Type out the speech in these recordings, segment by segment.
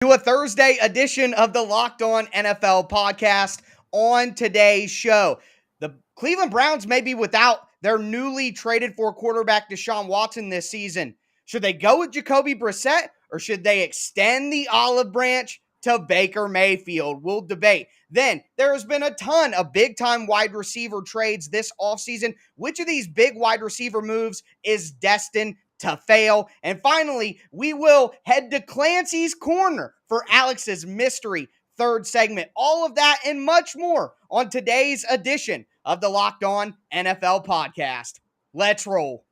To a Thursday edition of the Locked On NFL podcast. On today's show, the Cleveland Browns may be without their newly traded for quarterback Deshaun Watson this season. Should they go with Jacoby Brissett or should they extend the olive branch to Baker Mayfield? We'll debate. Then there has been a ton of big-time wide receiver trades this offseason. Which of these big wide receiver moves is destined to fail? And finally, we will head to Clancy's Corner for Alex's mystery third segment. All of that and much more on today's edition of the Locked On NFL podcast. Let's roll.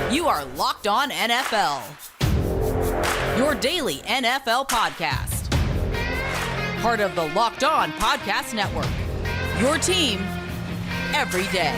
You are Locked On NFL, your daily NFL podcast. Part of the Locked On Podcast Network, your team every day.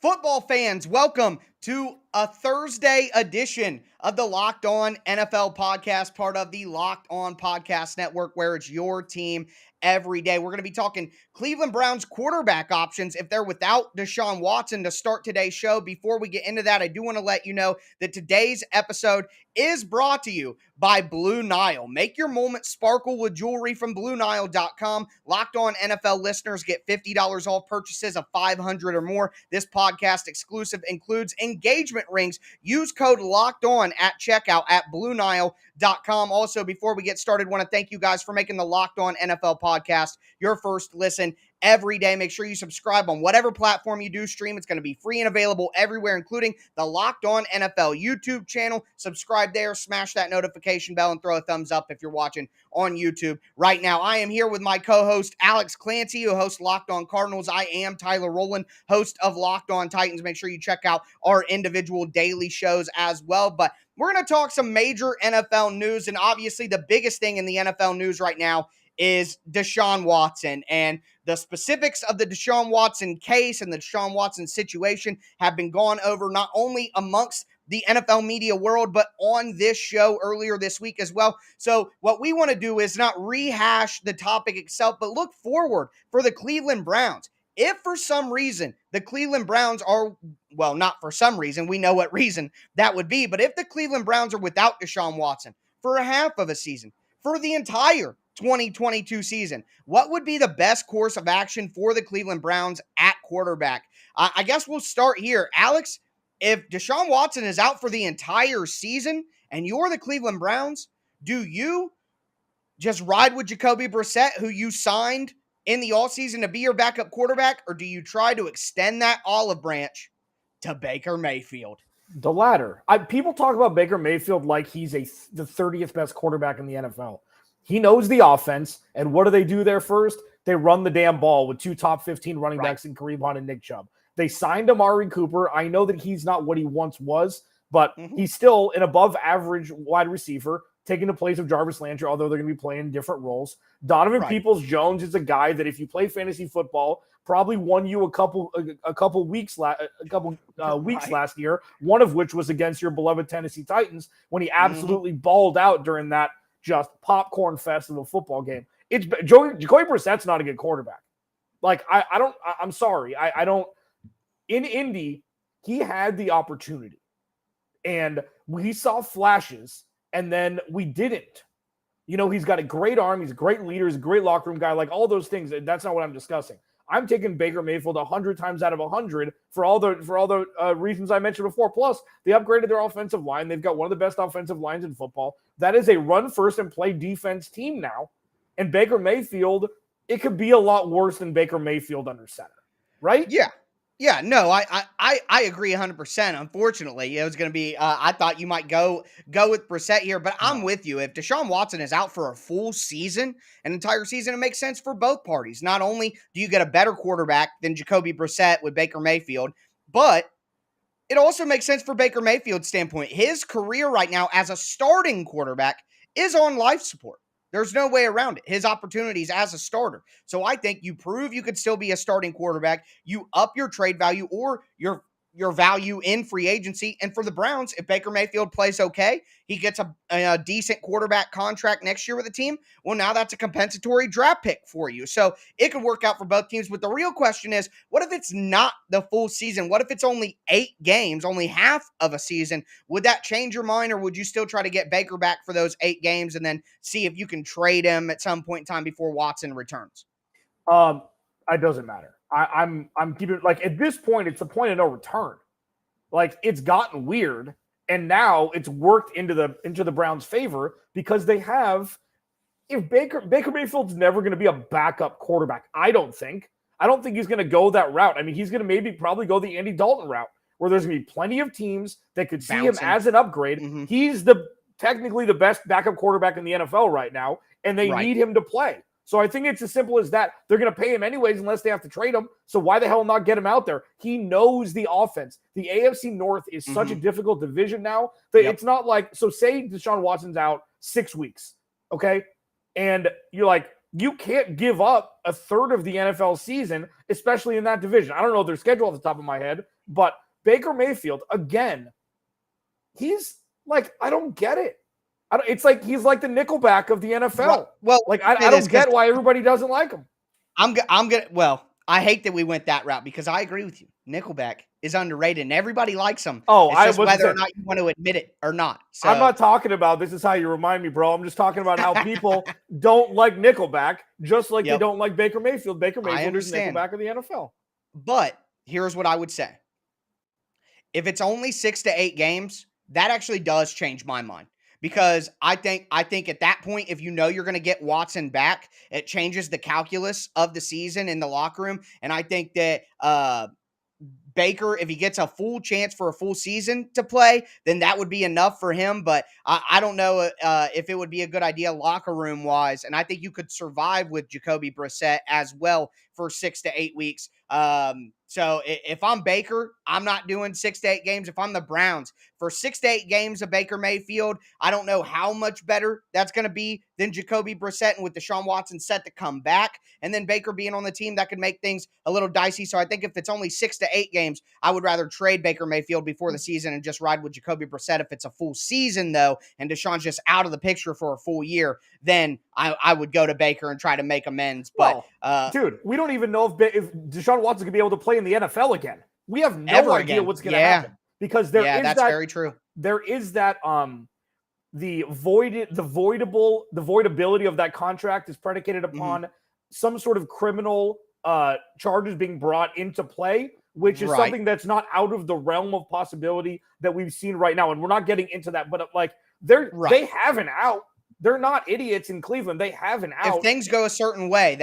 Football fans, welcome to a Thursday edition of the Locked On NFL podcast, part of the Locked On Podcast Network, where it's your team every day. We're going to be talking Cleveland Browns quarterback options if they're without Deshaun Watson to start today's show. Before we get into that, I do want to let you know that today's episode is brought to you by Blue Nile. Make your moment sparkle with jewelry from BlueNile.com. Locked On NFL listeners get $50 off purchases of $500 or more. This podcast exclusive includes engagement rings. Use code Locked On at checkout at BlueNile.com. Also, before we get started, I want to thank you guys for making the Locked On NFL podcast your first listen every day. Make sure you subscribe on whatever platform you do stream. It's going to be free and available everywhere, including the Locked On NFL YouTube channel. Subscribe there, smash that notification bell, and throw a thumbs up if you're watching on YouTube right now. I am here with my co-host, Alex Clancy, who hosts Locked On Cardinals. I am Tyler Rowland, host of Locked On Titans. Make sure you check out our individual daily shows as well. But we're going to talk some major NFL news, and obviously the biggest thing in the NFL news right now is Deshaun Watson. And the specifics of the Deshaun Watson case and the Deshaun Watson situation have been gone over not only amongst the NFL media world, but on this show earlier this week as well. So what we want to do is not rehash the topic itself, but look forward for the Cleveland Browns. If for some reason the Cleveland Browns are, well, not for some reason, we know what reason that would be, but if the Cleveland Browns are without Deshaun Watson for a half of a season, for the entire 2022 season, what would be the best course of action for the Cleveland Browns at quarterback? I guess we'll start here. Alex, if Deshaun Watson is out for the entire season and you're the Cleveland Browns, do you just ride with Jacoby Brissett, who you signed in the offseason to be your backup quarterback, or do you try to extend that olive branch to Baker Mayfield? The latter. People talk about Baker Mayfield like he's the 30th best quarterback in the NFL. He knows the offense, and what do they do there first? They run the damn ball with two top 15 running backs in Kareem Hunt and Nick Chubb. They signed Amari Cooper. I know that he's not what he once was, but he's still an above-average wide receiver, taking the place of Jarvis Landry, although they're going to be playing different roles. Donovan Peoples-Jones is a guy that if you play fantasy football, probably won you a couple weeks last year, one of which was against your beloved Tennessee Titans when he absolutely balled out during that just popcorn fest of a football game. Jacoby Brissett's not a good quarterback. Like, I'm sorry. I don't. In Indy, he had the opportunity. And we saw flashes, and then we didn't. You know, he's got a great arm. He's a great leader. He's a great locker room guy. Like, all those things. That's not what I'm discussing. I'm taking Baker Mayfield 100 times out of 100 for all the reasons I mentioned before. Plus, they upgraded their offensive line. They've got one of the best offensive lines in football. That is a run first and play defense team now. And Baker Mayfield, it could be a lot worse than Baker Mayfield under center, right? Yeah, no, I agree 100%. Unfortunately, it was going to be, I thought you might go with Brissett here, but I'm with you. If Deshaun Watson is out for a full season, an entire season, it makes sense for both parties. Not only do you get a better quarterback than Jacoby Brissett with Baker Mayfield, but it also makes sense for Baker Mayfield's standpoint. His career right now as a starting quarterback is on life support. There's no way around it. His opportunities as a starter. So I think you prove you could still be a starting quarterback. You up your trade value, or you're your value in free agency. And for the Browns, if Baker Mayfield plays okay, he gets a decent quarterback contract next year with the team. Well, now that's a compensatory draft pick for you. So it could work out for both teams. But the real question is, what if it's not the full season? What if it's only 8 games, only half of a season? Would that change your mind, or would you still try to get Baker back for those 8 games and then see if you can trade him at some point in time before Watson returns? It doesn't matter. I'm keeping, like, at this point, it's the point of no return. Like, it's gotten weird, and now it's worked into the Browns' favor because they have. If Baker Mayfield's never going to be a backup quarterback, I don't think he's going to go that route. I mean, he's going to probably go the Andy Dalton route, where there's going to be plenty of teams that could see him as an upgrade. Mm-hmm. He's technically the best backup quarterback in the NFL right now, and they need him to play. So I think it's as simple as that. They're going to pay him anyways unless they have to trade him. So why the hell not get him out there? He knows the offense. The AFC North is such a difficult division now that it's not like, so say Deshaun Watson's out 6 weeks, okay? And you're like, you can't give up a third of the NFL season, especially in that division. I don't know their schedule off the top of my head, but Baker Mayfield, again, he's like, I don't get it. It's like he's like the Nickelback of the NFL. Well, like I don't get why everybody doesn't like him. I hate that we went that route because I agree with you. Nickelback is underrated and everybody likes him. It's whether or not you want to admit it or not. So, I'm not talking about this is how you remind me, bro. I'm just talking about how people don't like Nickelback, just like they don't like Baker Mayfield. Baker Mayfield is Nickelback of the NFL. But here's what I would say. If it's only 6 to 8 games, that actually does change my mind. Because I think at that point, if you know you're going to get Watson back, it changes the calculus of the season in the locker room. And I think that Baker, if he gets a full chance for a full season to play, then that would be enough for him. But I don't know if it would be a good idea locker room wise. And I think you could survive with Jacoby Brissett as well for 6 to 8 weeks. So if I'm Baker, I'm not doing 6 to 8 games. If I'm the Browns, for 6 to 8 games of Baker Mayfield, I don't know how much better that's going to be than Jacoby Brissett, and with Deshaun Watson set to come back, and then Baker being on the team, that could make things a little dicey. So I think if it's only 6 to 8 games, I would rather trade Baker Mayfield before the season and just ride with Jacoby Brissett. If it's a full season, though, and Deshaun's just out of the picture for a full year, then I would go to Baker and try to make amends. But dude, we don't even know if Deshaun Watson could be able to play in the NFL again. We have no idea what's going to happen because that's very true. There is that the voidability of that contract is predicated upon some sort of criminal charges being brought into play, which is something that's not out of the realm of possibility that we've seen right now. And we're not getting into that, but like they have an out. They're not idiots in Cleveland. They have an out. If things go a certain way,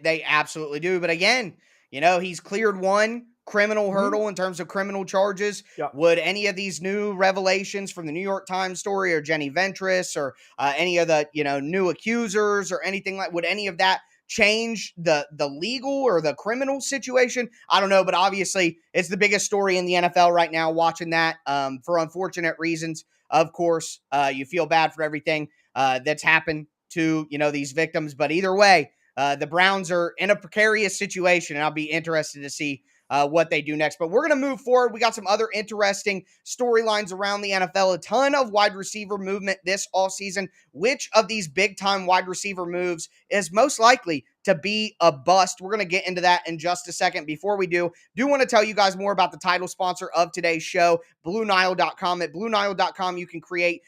they absolutely do. But again, he's cleared one criminal hurdle in terms of criminal charges. Yeah. Would any of these new revelations from the New York Times story or Jenny Ventris or any of the new accusers or anything would any of that change the legal or the criminal situation? I don't know, but obviously it's the biggest story in the NFL right now. Watching that for unfortunate reasons. Of course, you feel bad for everything that's happened to, these victims. But either way, the Browns are in a precarious situation, and I'll be interested to see what they do next. But we're going to move forward. We got some other interesting storylines around the NFL. A ton of wide receiver movement this offseason. Which of these big-time wide receiver moves is most likely to be a bust? We're going to get into that in just a second. Before we do want to tell you guys more about the title sponsor of today's show, BlueNile.com. At BlueNile.com, you can create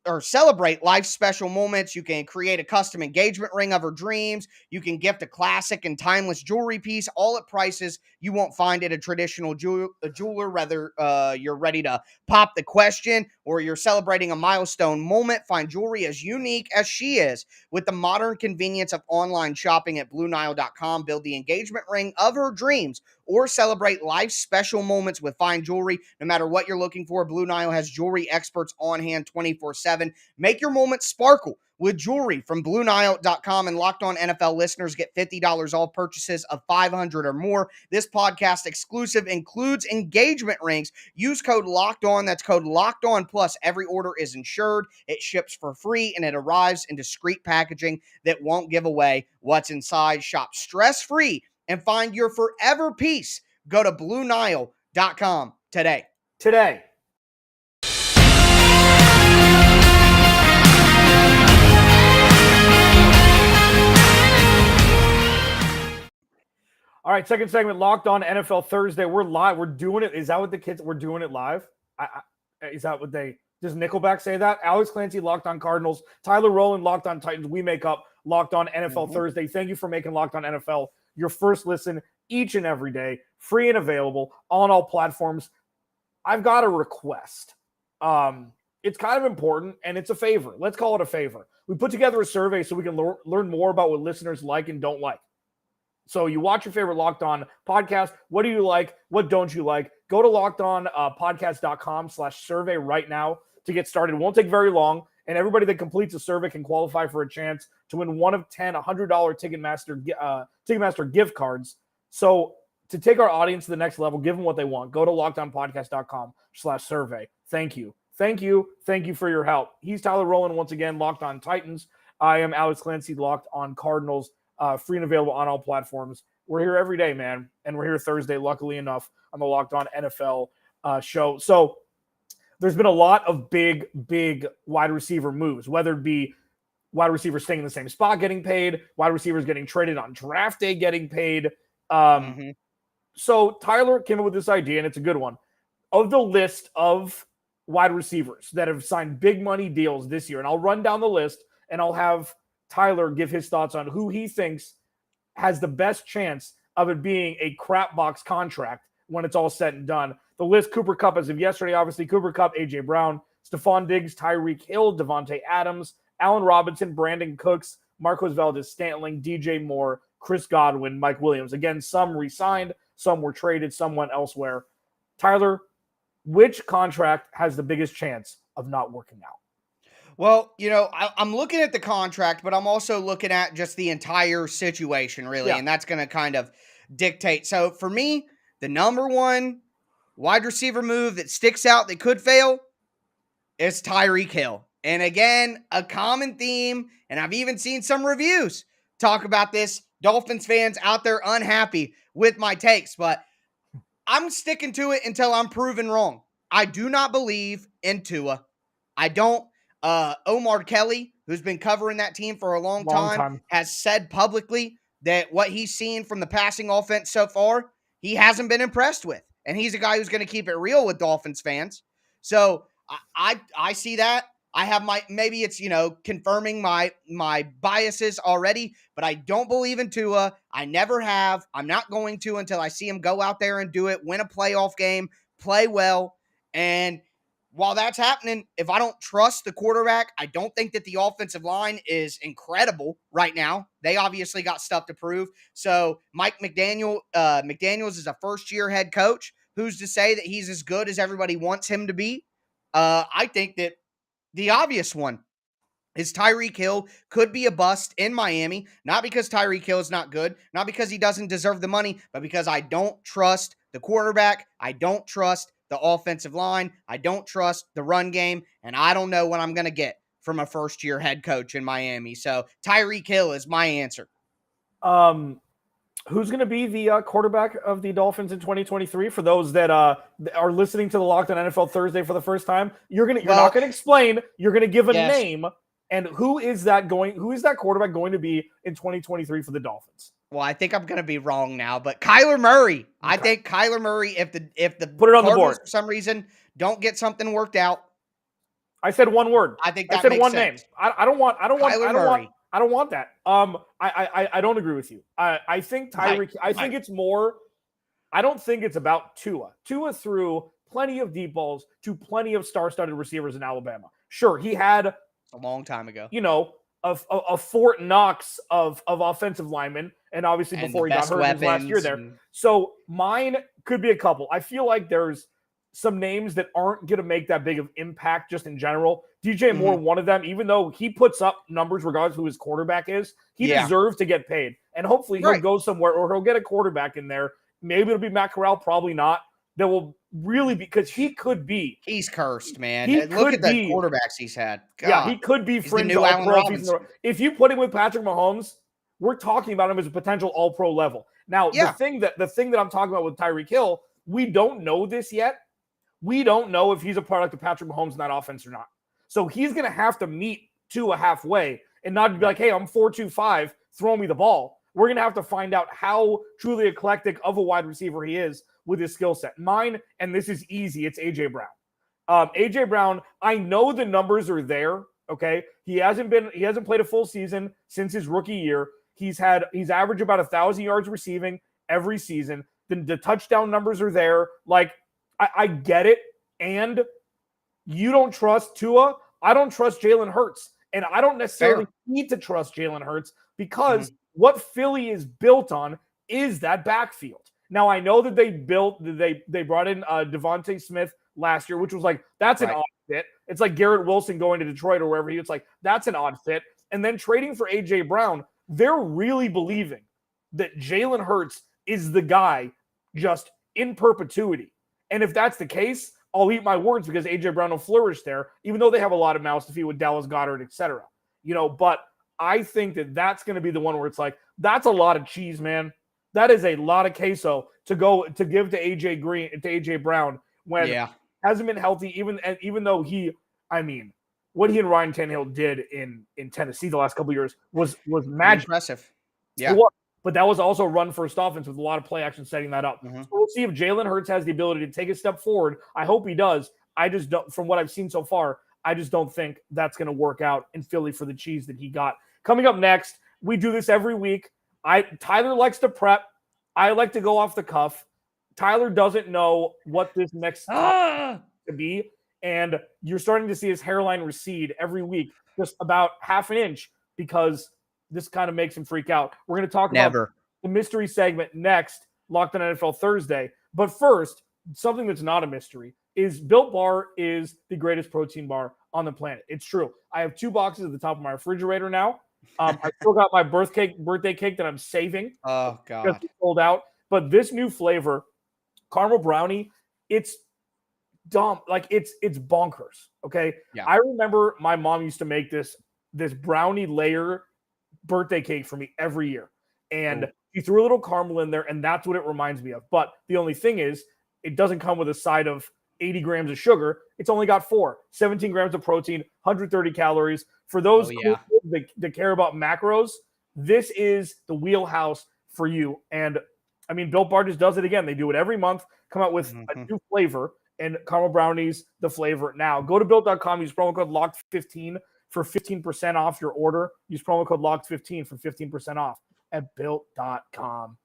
or celebrate life's special moments. You can create a custom engagement ring of her dreams. You can gift a classic and timeless jewelry piece, all at prices you won't find at a traditional jeweler, whether you're ready to pop the question or you're celebrating a milestone moment. Find jewelry as unique as she is. With the modern convenience of online shopping at BlueNile.com, build the engagement ring of her dreams or celebrate life's special moments with fine jewelry. No matter what you're looking for, Blue Nile has jewelry experts on hand 24/7. Make your moments sparkle with jewelry from BlueNile.com, and Locked On NFL listeners get $50 off purchases of $500 or more. This podcast exclusive includes engagement rings. Use code Locked On. That's code Locked On. Plus, every order is insured. It ships for free, and it arrives in discreet packaging that won't give away what's inside. Shop stress-free and find your forever piece Go to BlueNile.com today. All right, second segment, Locked On NFL Thursday. We're live. We're doing it. Is that what the kids, we're doing it live? Is that what does Nickelback say that? Alex Clancy, Locked On Cardinals. Tyler Rowland, Locked On Titans. We make up Locked On NFL Thursday. Thank you for making Locked On NFL your first listen each and every day, free and available on all platforms. I've got a request. It's kind of important, and it's a favor. Let's call it a favor. We put together a survey so we can learn more about what listeners like and don't like. So you watch your favorite Locked On podcast. What do you like? What don't you like? Go to lockedonpodcast.com/survey right now to get started. It won't take very long, and everybody that completes the survey can qualify for a chance to win one of 10 $100 Ticketmaster gift cards. So to take our audience to the next level, give them what they want. Go to lockedonpodcast.com/survey. Thank you. Thank you. Thank you for your help. He's Tyler Rowland once again, Locked On Titans. I am Alex Clancy, Locked On Cardinals. Free and available on all platforms. We're here every day, man, and we're here Thursday, luckily enough, on the Locked On NFL show. So there's been a lot of big wide receiver moves, whether it be wide receivers staying in the same spot getting paid, wide receivers getting traded on draft day getting paid. So Tyler came up with this idea, and it's a good one. Of the list of wide receivers that have signed big money deals this year, and I'll run down the list, and I'll have Tyler give his thoughts on who he thinks has the best chance of it being a crap box contract when it's all said and done. The list: Cooper Kupp as of yesterday, obviously Cooper Kupp, A.J. Brown, Stephon Diggs, Tyreek Hill, Devontae Adams, Allen Robinson, Brandon Cooks, Marcos Valdes-Scantling, DJ Moore, Chris Godwin, Mike Williams. Again, some re-signed, some were traded, some went elsewhere. Tyler, which contract has the biggest chance of not working out? Well, I'm looking at the contract, but I'm also looking at just the entire situation, really, and that's going to kind of dictate. So for me, the number one wide receiver move that sticks out that could fail is Tyreek Hill. And again, a common theme, and I've even seen some reviews talk about this. Dolphins fans out there unhappy with my takes, but I'm sticking to it until I'm proven wrong. I do not believe in Tua. I don't. Omar Kelly, who's been covering that team for a long time, has said publicly that what he's seen from the passing offense so far, he hasn't been impressed with. And he's a guy who's going to keep it real with Dolphins fans. So I see that. I have maybe it's, confirming my biases already, but I don't believe in Tua. I never have. I'm not going to until I see him go out there and do it, win a playoff game, play well. And while that's happening, if I don't trust the quarterback, I don't think that the offensive line is incredible right now. They obviously got stuff to prove. So Mike McDaniels is a first-year head coach. Who's to say that he's as good as everybody wants him to be? I think that the obvious one is Tyreek Hill could be a bust in Miami, not because Tyreek Hill is not good, not because he doesn't deserve the money, but because I don't trust the quarterback. I don't trust the offensive line. I don't trust the run game, and I don't know what I'm going to get from a first-year head coach in Miami. So Tyreek Hill is my answer. Who's going to be the quarterback of the Dolphins in 2023? For those that are listening to the Locked On NFL Thursday for the first time, you're not going to explain. You're going to give a name, and who is that quarterback going to be in 2023 for the Dolphins? Well, I think I'm going to be wrong now, but Kyler Murray. Okay. I think Kyler Murray, if the put it on the board for some reason don't get something worked out. I said one word. I think that I said makes one sense. name. I don't want Murray. I don't want that. I don't agree with you. I think Tyreek. I think it's more. I don't think it's about Tua. Tua threw plenty of deep balls to plenty of star-studded receivers in Alabama. Sure, he had a long time ago. A Fort Knox of offensive linemen, and obviously before he got hurt last year there. So mine could be a couple. I feel like there's some names that aren't going to make that big of impact just in general. DJ Moore, one of them, even though he puts up numbers regardless of who his quarterback is, he deserves to get paid. And hopefully he'll go somewhere or he'll get a quarterback in there. Maybe it'll be Matt Corral, probably not. That will really be, because he could be. He's cursed, man. Look at the quarterbacks he's had. God. Yeah, he could be fringe all-pro. If you put him with Patrick Mahomes, we're talking about him as a potential all-pro level. Now, Yeah. the thing that I'm talking about with Tyreek Hill, we don't know this yet. We don't know if he's a product of Patrick Mahomes in that offense or not. So he's going to have to meet Tua halfway and not be like, hey, I'm 4.25, throw me the ball. We're going to have to find out how truly eclectic of a wide receiver he is with his skill set. Mine, and this is easy, it's A.J. Brown. A.J. Brown, I know the numbers are there, okay? He hasn't played a full season since his rookie year. He's averaged about 1,000 yards receiving every season. The touchdown numbers are there. Like, I get it. And you don't trust Tua. I don't trust Jalen Hurts. And I don't necessarily need to trust Jalen Hurts because what Philly is built on is that backfield. Now, I know that they brought in Devontae Smith last year, which was like, that's an odd fit. It's like Garrett Wilson going to Detroit or wherever. It's like, that's an odd fit. And then trading for A.J. Brown, they're really believing that Jalen Hurts is the guy just in perpetuity. And if that's the case, I'll eat my words because A.J. Brown will flourish there, even though they have a lot of mouths to feed with Dallas Goedert, etc. But I think that that's going to be the one where it's like, that's a lot of cheese, man. That is a lot of queso to give to A.J. Brown when hasn't been healthy, even though what he and Ryan Tannehill did in Tennessee the last couple of years was magic. Impressive. Yeah. But that was also run first offense with a lot of play action setting that up. So we'll see if Jalen Hurts has the ability to take a step forward. I hope he does. I just don't, from what I've seen so far, I just don't think that's going to work out in Philly for the cheese that he got. Coming up next, we do this every week. Tyler likes to prep. I like to go off the cuff. Tyler doesn't know what this next to be, and you're starting to see his hairline recede every week, just about half an inch, because this kind of makes him freak out. We're going to talk about the mystery segment next, Locked on NFL Thursday. But first, something that's not a mystery is Built Bar is the greatest protein bar on the planet. It's true. I have 2 boxes at the top of my refrigerator now. I still got my birthday cake that I'm saving. Oh, God. Because it's sold out. But this new flavor, caramel brownie, it's dumb. Like, it's bonkers, okay? Yeah. I remember my mom used to make this brownie layer birthday cake for me every year. And she threw a little caramel in there, and that's what it reminds me of. But the only thing is, it doesn't come with a side of 80 grams of sugar. It's only got 17 grams of protein, 130 calories. For those that care about macros, this is the wheelhouse for you. And I mean, Built Bar just does it again. They do it every month, come out with a new flavor, and caramel brownies, the flavor now. Go to Built.com, use promo code LOCKED15 for 15% off your order. Use promo code LOCKED15 for 15% off at Built.com.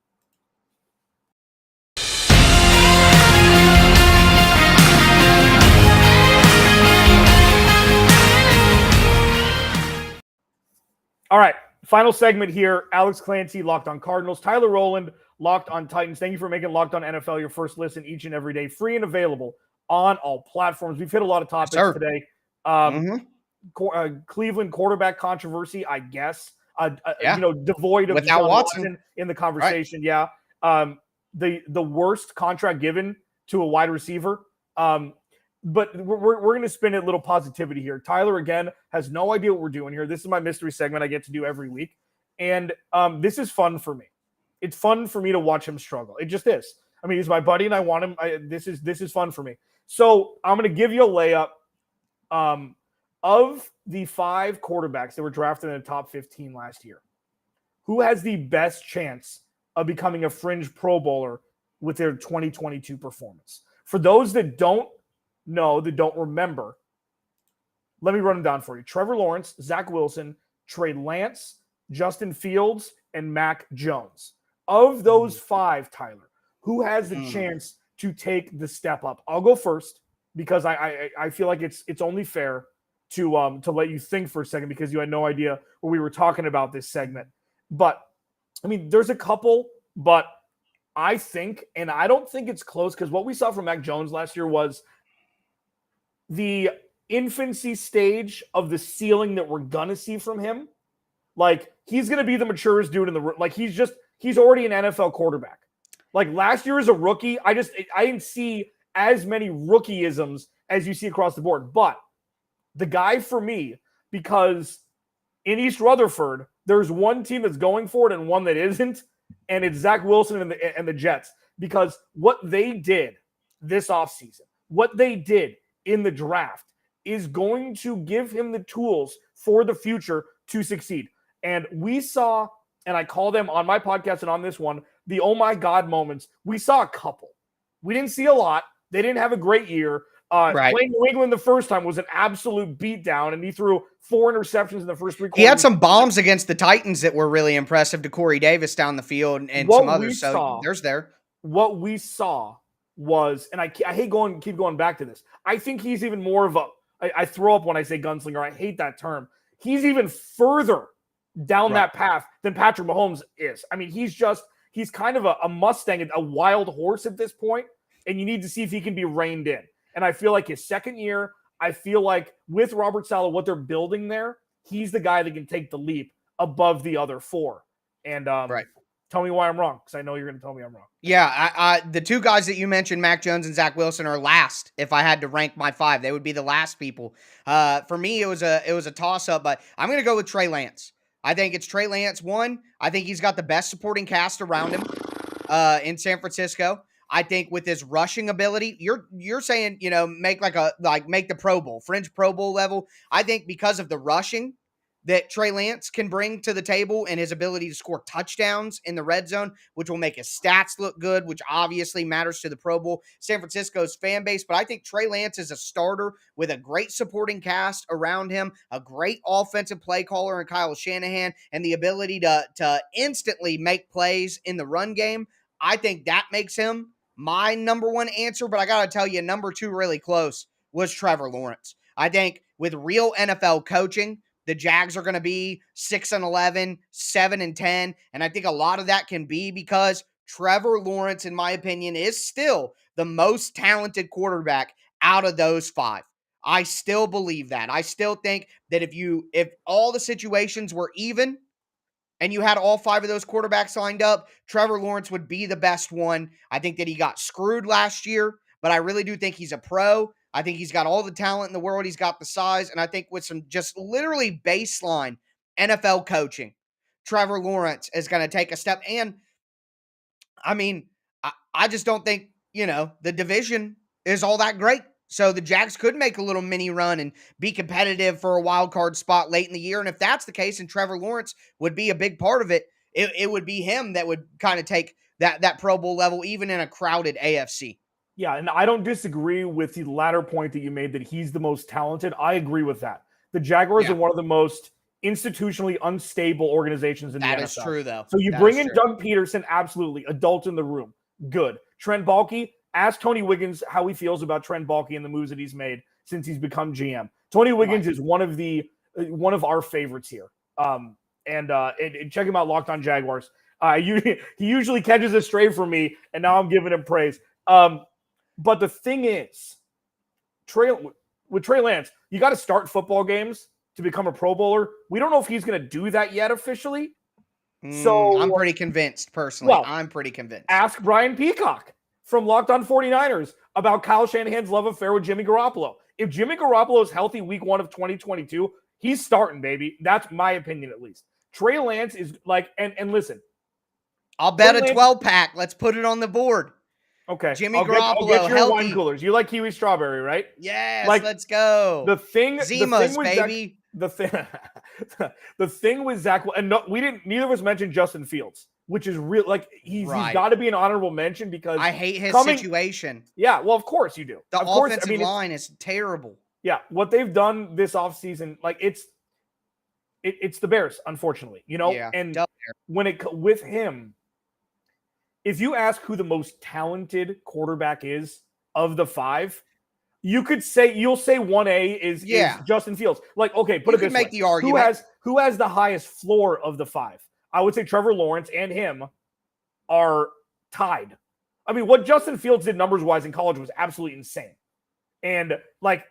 All right, final segment here. Alex Clancy, Locked on Cardinals. Tyler Rowland, Locked on Titans. Thank you for making Locked on NFL your first listen each and every day. Free and available on all platforms. We've hit a lot of topics today. Cleveland quarterback controversy, I guess. Devoid of Deshaun Watson in the conversation. Right. Yeah. The worst contract given to a wide receiver. But we're going to spin it a little positivity here. Tyler, again, has no idea what we're doing here. This is my mystery segment I get to do every week. And this is fun for me. It's fun for me to watch him struggle. It just is. I mean, he's my buddy, and I want him. This is fun for me. So I'm going to give you a layup. Of the 5 quarterbacks that were drafted in the top 15 last year, who has the best chance of becoming a fringe Pro Bowler with their 2022 performance? For those that don't know, that don't remember, let me run them down for you. Trevor Lawrence, Zach Wilson, Trey Lance, Justin Fields, and Mac Jones. Of those 5, Tyler, who has the chance to take the step up? I'll go first because I feel like it's only fair to let you think for a second because you had no idea what we were talking about this segment. But, I mean, there's a couple, but I think, and I don't think it's close because what we saw from Mac Jones last year was the infancy stage of the ceiling that we're going to see from him. Like, he's going to be the maturest dude in the room. Like, he's already an NFL quarterback. Like, last year as a rookie, I didn't see as many rookieisms as you see across the board. But the guy for me, because in East Rutherford, there's one team that's going for it and one that isn't. and it's Zach Wilson and the Jets, because what they did this offseason, what they did in the draft is going to give him the tools for the future to succeed. And we saw, and I call them on my podcast and on this one, the oh my God moments. We saw a couple. We didn't see a lot. They didn't have a great year. Playing New England the first time was an absolute beatdown, and he threw 4 interceptions in the first 3 quarters. He had some bombs against the Titans that were really impressive to Corey Davis down the field and some others. So there's there. What we saw was, and I hate keep going back to this. I think he's even more of I throw up when I say gunslinger. I hate that term. He's even further down that path than Patrick Mahomes is. I mean, he's kind of a Mustang, a wild horse at this point, and you need to see if he can be reined in. And I feel like his second year, I feel like with Robert Saleh, what they're building there, he's the guy that can take the leap above the other 4. And tell me why I'm wrong, because I know you're going to tell me I'm wrong. Yeah, the 2 guys that you mentioned, Mac Jones and Zach Wilson, are last. If I had to rank my 5, they would be the last people. For me, it was a toss-up, but I'm going to go with Trey Lance. I think it's Trey Lance. 1, I think he's got the best supporting cast around him in San Francisco. I think with his rushing ability, you're saying, make make the Pro Bowl, fringe Pro Bowl level. I think because of the rushing that Trey Lance can bring to the table and his ability to score touchdowns in the red zone, which will make his stats look good, which obviously matters to the Pro Bowl, San Francisco's fan base. But I think Trey Lance is a starter with a great supporting cast around him, a great offensive play caller in Kyle Shanahan, and the ability to instantly make plays in the run game. I think that makes him my number 1 answer, but I got to tell you, number 2 really close was Trevor Lawrence. I think with real NFL coaching, the Jags are going to be 6-11, 7-10, and I think a lot of that can be because Trevor Lawrence, in my opinion, is still the most talented quarterback out of those 5. I still believe that. I still think that if all the situations were even, and you had all 5 of those quarterbacks lined up, Trevor Lawrence would be the best one. I think that he got screwed last year, but I really do think he's a pro. I think he's got all the talent in the world. He's got the size. And I think with some just literally baseline NFL coaching, Trevor Lawrence is going to take a step. And I mean, I just don't think, the division is all that great. So the Jags could make a little mini run and be competitive for a wild card spot late in the year. And if that's the case, and Trevor Lawrence would be a big part of it, it would be him that would kind of take that Pro Bowl level, even in a crowded AFC. Yeah, and I don't disagree with the latter point that you made that he's the most talented. I agree with that. The Jaguars are one of the most institutionally unstable organizations in the NFL. That is true, though. So you bring in Doug Peterson, absolutely. Adult in the room. Good. Trent Baalke, ask Tony Wiggins how he feels about Trent Baalke and the moves that he's made since he's become GM. Tony Wiggins is one of our favorites here. And check him out, Locked On Jaguars. He usually catches a stray from me, and now I'm giving him praise. But the thing is, with Trey Lance, you got to start football games to become a Pro Bowler. We don't know if he's going to do that yet officially. So I'm pretty convinced, personally. Well, I'm pretty convinced. Ask Brian Peacock from Locked On 49ers about Kyle Shanahan's love affair with Jimmy Garoppolo. If Jimmy Garoppolo is healthy week 1 of 2022, he's starting, baby. That's my opinion, at least. Trey Lance is like, and listen. I'll bet a 12-pack. Let's put it on the board. Okay. Jimmy Garoppolo, I'll get your healthy. wine coolers. You like kiwi strawberry, right? Yes, let's go. Zimas, baby. The thing with Zach, and neither of us mentioned Justin Fields, which is real. Like he's got to be an honorable mention because I hate his situation. Yeah, well, of course you do. The offensive line is terrible. Yeah, what they've done this offseason, like it's the Bears, unfortunately, Yeah, and with him. If you ask who the most talented quarterback is of the 5, you'll say 1A is Justin Fields. Like, okay, put it this way. Make the argument. Who has the highest floor of the 5? I would say Trevor Lawrence and him are tied. I mean, what Justin Fields did numbers-wise in college was absolutely insane. And like,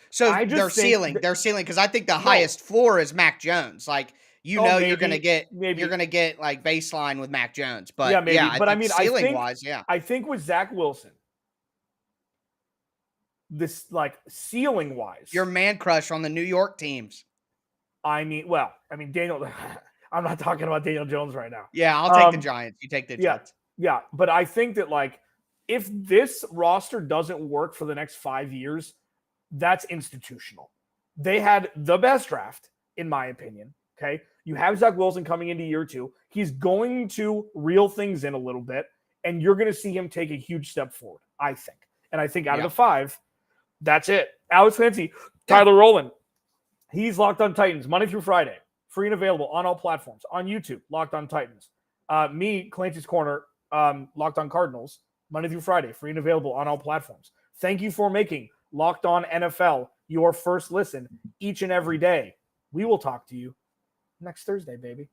so they're ceiling because I think the highest floor is Mac Jones. Like, you're gonna get like baseline with Mac Jones, but ceiling wise, I think with Zach Wilson, this like ceiling wise, your man crush on the New York teams. Daniel. I'm not talking about Daniel Jones right now. Yeah, I'll take the Giants. You take the Jets. Yeah, but I think that like if this roster doesn't work for the next 5 years, that's institutional. They had the best draft, in my opinion. Okay. You have Zach Wilson coming into year 2. He's going to reel things in a little bit, and you're going to see him take a huge step forward, I think. And I think out of the 5, that's it. Alex Clancy, Tyler Rowland. He's Locked on Titans Monday through Friday, free and available on all platforms. On YouTube, Locked on Titans. Me, Clancy's Corner, Locked on Cardinals, Monday through Friday, free and available on all platforms. Thank you for making Locked on NFL your first listen each and every day. We will talk to you next Thursday, baby.